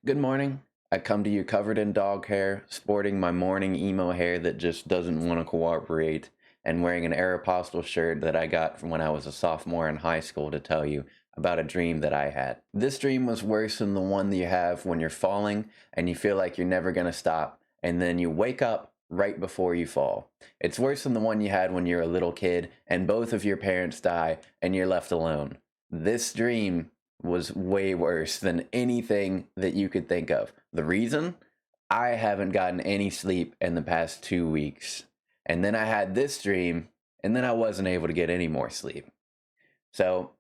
Good morning. I come to you covered in dog hair, sporting my morning emo hair that just doesn't want to cooperate, and wearing an Aeropostale shirt that I got from when I was a sophomore in high school to tell you about a dream that I had. This dream was worse than the one that you have when you're falling and you feel like you're never going to stop, and then you wake up right before you fall. It's worse than the one you had when you're a little kid and both of your parents die and you're left alone. This dream was way worse than anything that you could think of. The reason? I haven't gotten any sleep in the past 2 weeks. And then I had this dream, and then I wasn't able to get any more sleep. So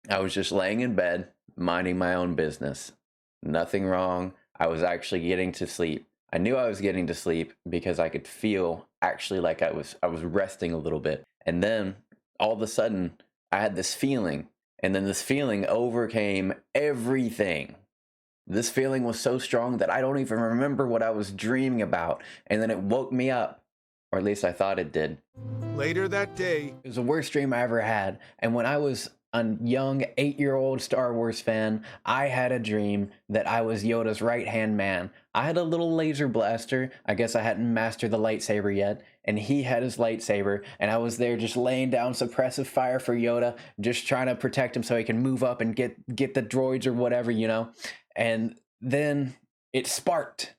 I was just laying in bed, minding my own business. Nothing wrong. I was actually getting to sleep. I knew I was getting to sleep because I could feel actually like I was resting a little bit. And then all of a sudden I had this feeling, and then this feeling overcame everything. This feeling was so strong that I don't even remember what I was dreaming about. And then it woke me up, or at least I thought it did. Later that day, It was the worst dream I ever had. And when I was a young 8-year-old Star Wars fan, I had a dream that I was Yoda's right-hand man. I had a little laser blaster. I guess I hadn't mastered the lightsaber yet. And he had his lightsaber. And I was there just laying down suppressive fire for Yoda, just trying to protect him so he can move up and get the droids or whatever, you know? And then it sparked.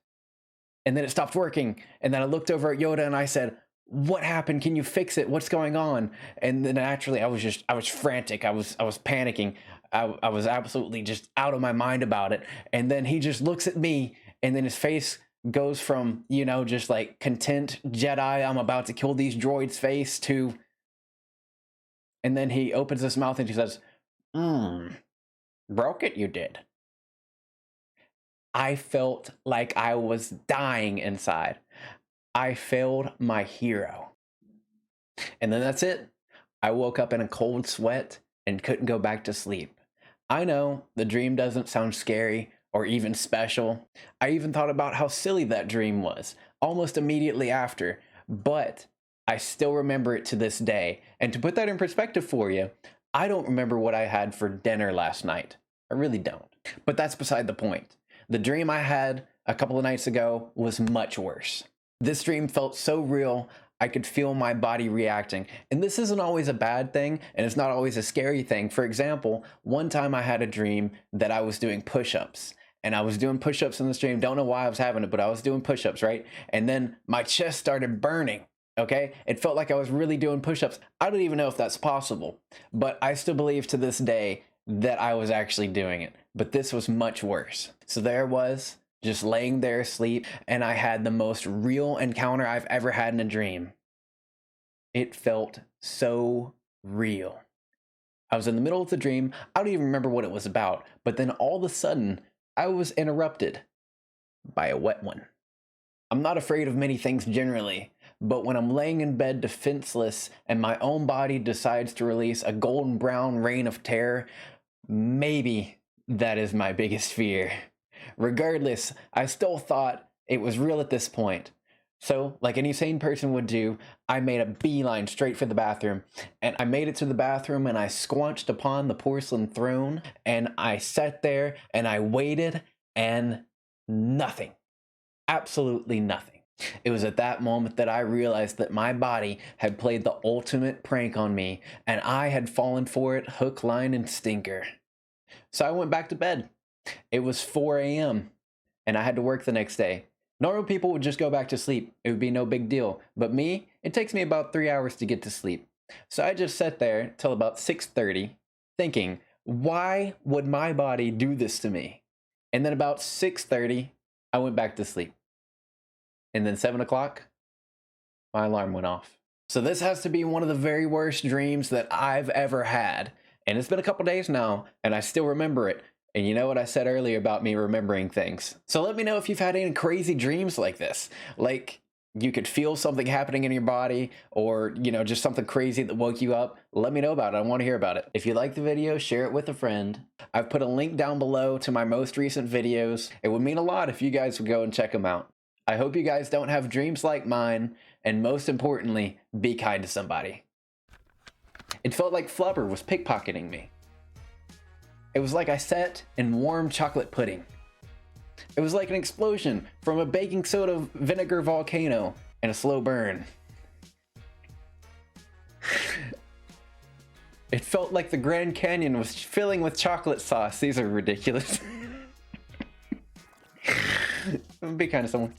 And then it stopped working. And then I looked over at Yoda and I said, "What happened? Can you fix it? What's going on?" And then naturally I was frantic. I was panicking. I was absolutely just out of my mind about it. And then he just looks at me, and then his face goes from, just like content Jedi, I'm about to kill these droids face, to, and then he opens his mouth and he says, broke it, you did. I felt like I was dying inside. I failed my hero. And then that's it. I woke up in a cold sweat and couldn't go back to sleep. I know the dream doesn't sound scary or even special. I even thought about how silly that dream was almost immediately after, but I still remember it to this day. And to put that in perspective for you, I don't remember what I had for dinner last night. I really don't. But that's beside the point. The dream I had a couple of nights ago was much worse. This dream felt so real, I could feel my body reacting. And this isn't always a bad thing, and it's not always a scary thing. For example, one time I had a dream that I was doing push-ups. And I was doing push-ups in this dream. Don't know why I was having it, but I was doing push-ups, right? And then my chest started burning, okay? It felt like I was really doing push-ups. I don't even know if that's possible, but I still believe to this day that I was actually doing it. But this was much worse. So there I was, just laying there asleep, and I had the most real encounter I've ever had in a dream. It felt so real. I was in the middle of the dream. I don't even remember what it was about, but then all of a sudden, I was interrupted by a wet one. I'm not afraid of many things generally, but when I'm laying in bed defenseless and my own body decides to release a golden brown rain of terror, maybe that is my biggest fear. Regardless, I still thought it was real at this point. So, like any sane person would do, I made a beeline straight for the bathroom. And I made it to the bathroom and I squanched upon the porcelain throne. And I sat there and I waited, and nothing. Absolutely nothing. It was at that moment that I realized that my body had played the ultimate prank on me, and I had fallen for it hook, line, and sinker. So I went back to bed. It was 4 a.m. and I had to work the next day. Normal people would just go back to sleep. It would be no big deal. But me, it takes me about 3 hours to get to sleep. So I just sat there till about 6:30 thinking, why would my body do this to me? And then about 6:30, I went back to sleep. And then 7 o'clock, my alarm went off. So this has to be one of the very worst dreams that I've ever had. And it's been a couple days now, and I still remember it. And you know what I said earlier about me remembering things. So let me know if you've had any crazy dreams like this. Like you could feel something happening in your body, or, just something crazy that woke you up. Let me know about it. I want to hear about it. If you like the video, share it with a friend. I've put a link down below to my most recent videos. It would mean a lot if you guys would go and check them out. I hope you guys don't have dreams like mine, and most importantly, be kind to somebody. It felt like Flubber was pickpocketing me. It was like I sat in warm chocolate pudding. It was like an explosion from a baking soda vinegar volcano and a slow burn. It felt like the Grand Canyon was filling with chocolate sauce. These are ridiculous. It would be kind of someone.